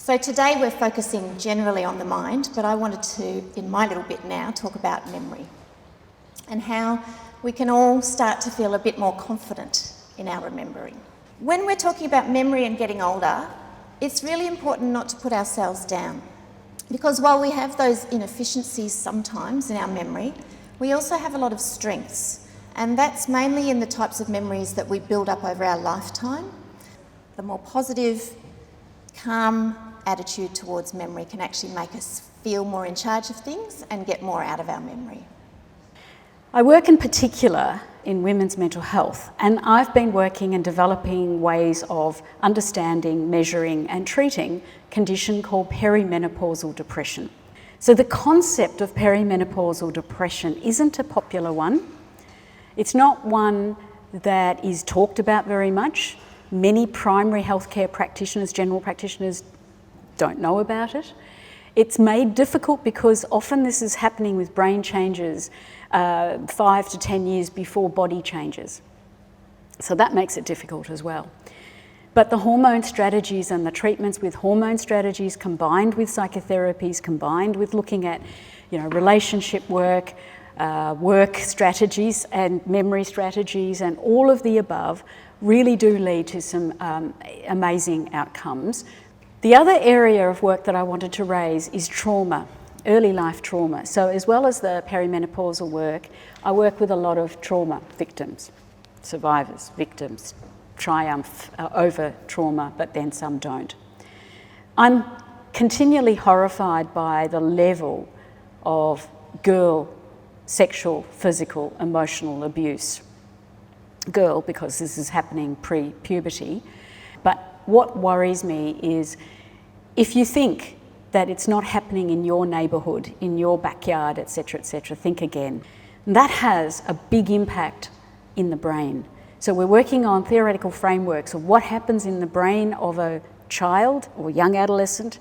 So today we're focusing generally on the mind, but I wanted to, in my little bit now, talk about memory and how we can all start to feel a bit more confident in our remembering. When we're talking about memory and getting older, it's really important not to put ourselves down, because while we have those inefficiencies sometimes in our memory, we also have a lot of strengths, and that's mainly in the types of memories that we build up over our lifetime. The more positive, calm attitude towards memory can actually make us feel more in charge of things and get more out of our memory. I work in particular in women's mental health, and I've been working and developing ways of understanding, measuring and treating a condition called perimenopausal depression. So the concept of perimenopausal depression isn't a popular one. It's not one that is talked about very much. Many primary healthcare practitioners, general practitioners, don't know about it. It's made difficult because often this is happening with brain changes 5 to 10 years before body changes. So that makes it difficult as well. But the hormone strategies and the treatments with hormone strategies combined with psychotherapies, combined with looking at relationship work, work strategies and memory strategies and all of the above really do lead to some amazing outcomes. The other area of work that I wanted to raise is trauma, early life trauma. So as well as the perimenopausal work, I work with a lot of trauma victims, survivors, victims, triumph over trauma, but then some don't. I'm continually horrified by the level of girl sexual, physical, emotional abuse. Girl, because this is happening pre-puberty. But what worries me is if you think that it's not happening in your neighbourhood, in your backyard, etc., think again. And that has a big impact in the brain. So we're working on theoretical frameworks of what happens in the brain of a child or young adolescent,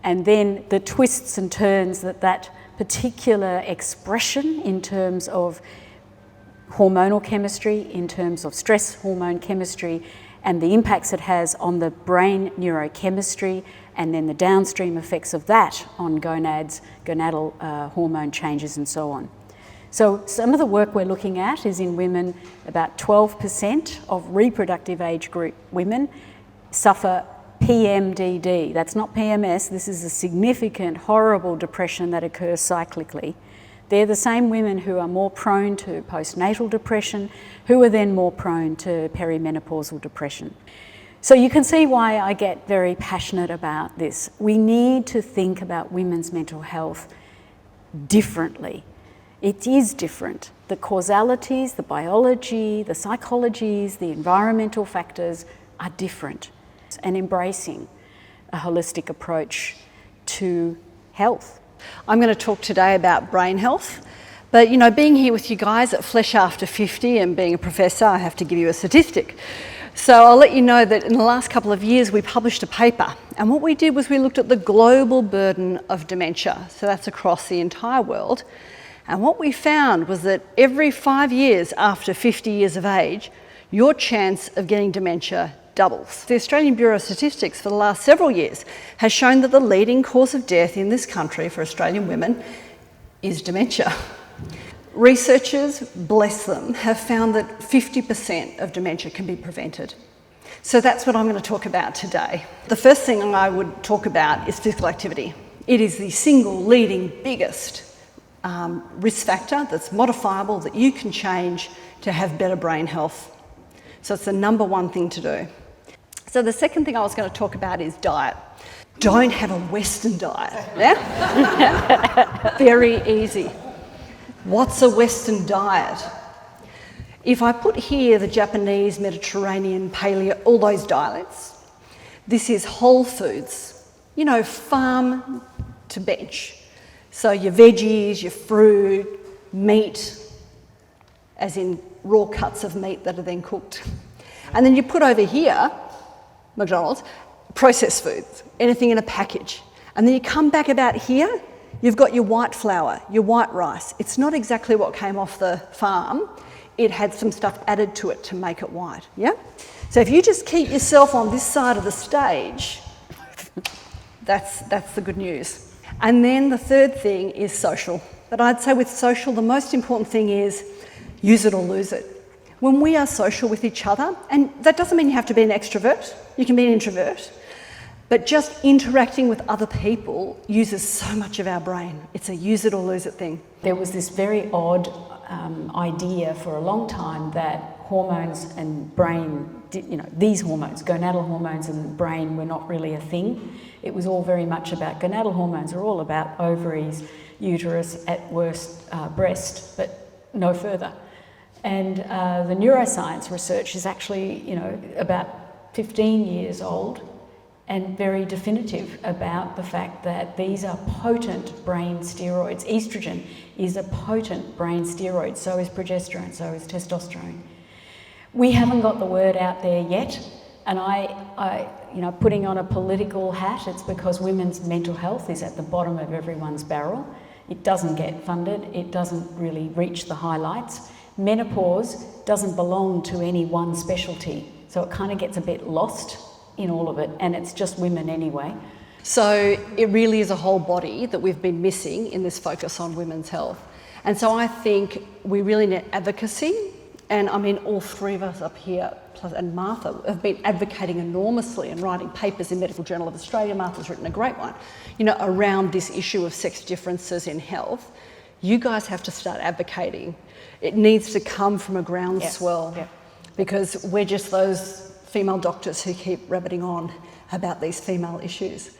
and then the twists and turns that particular expression in terms of hormonal chemistry, in terms of stress hormone chemistry, and the impacts it has on the brain neurochemistry, and then the downstream effects of that on gonads, gonadal hormone changes and so on. So some of the work we're looking at is in women. About 12% of reproductive age group women suffer PMDD. That's not PMS, this is a significant, horrible depression that occurs cyclically. They're the same women who are more prone to postnatal depression, who are then more prone to perimenopausal depression. So you can see why I get very passionate about this. We need to think about women's mental health differently. It is different. The causalities, the biology, the psychologies, the environmental factors are different. And embracing a holistic approach to health. I'm going to talk today about brain health, but being here with you guys at Flesh After 50 and being a professor, I have to give you a statistic. So I'll let you know that in the last couple of years we published a paper, and what we did was we looked at the global burden of dementia, so that's across the entire world, and what we found was that every 5 years after 50 years of age, your chance of getting dementia doubles. The Australian Bureau of Statistics for the last several years has shown that the leading cause of death in this country for Australian women is dementia. Researchers, bless them, have found that 50% of dementia can be prevented. So that's what I'm going to talk about today. The first thing I would talk about is physical activity. It is the single leading biggest risk factor that's modifiable that you can change to have better brain health. So it's the number one thing to do. So the second thing I was going to talk about is diet. Don't have a Western diet, yeah? Very easy. What's a Western diet? If I put here the Japanese, Mediterranean, Paleo, all those diets, this is whole foods, farm to bench. So your veggies, your fruit, meat, as in raw cuts of meat that are then cooked. And then you put over here, McDonald's, processed foods, anything in a package. And then you come back about here, you've got your white flour, your white rice. It's not exactly what came off the farm. It had some stuff added to it to make it white, yeah? So if you just keep yourself on this side of the stage, That's the good news. And then the third thing is social. But I'd say with social, the most important thing is use it or lose it. When we are social with each other, and that doesn't mean you have to be an extrovert, you can be an introvert, but just interacting with other people uses so much of our brain. It's a use it or lose it thing. There was this very odd idea for a long time that hormones and brain, these hormones, gonadal hormones and brain were not really a thing. It was all very much about, gonadal hormones are all about ovaries, uterus, at worst breast, but no further. And the neuroscience research is actually, about 15 years old and very definitive about the fact that these are potent brain steroids. Estrogen is a potent brain steroid, so is progesterone, so is testosterone. We haven't got the word out there yet, and I putting on a political hat, it's because women's mental health is at the bottom of everyone's barrel. It doesn't get funded, it doesn't really reach the highlights. Menopause doesn't belong to any one specialty, so it kind of gets a bit lost in all of it, and it's just women anyway. So it really is a whole body that we've been missing in this focus on women's health. And so I think we really need advocacy, and I mean all three of us up here, and Martha, have been advocating enormously and writing papers in Medical Journal of Australia. Martha's written a great one, around this issue of sex differences in health. You guys have to start advocating. It needs to come from a groundswell, because we're just those female doctors who keep rabbiting on about these female issues.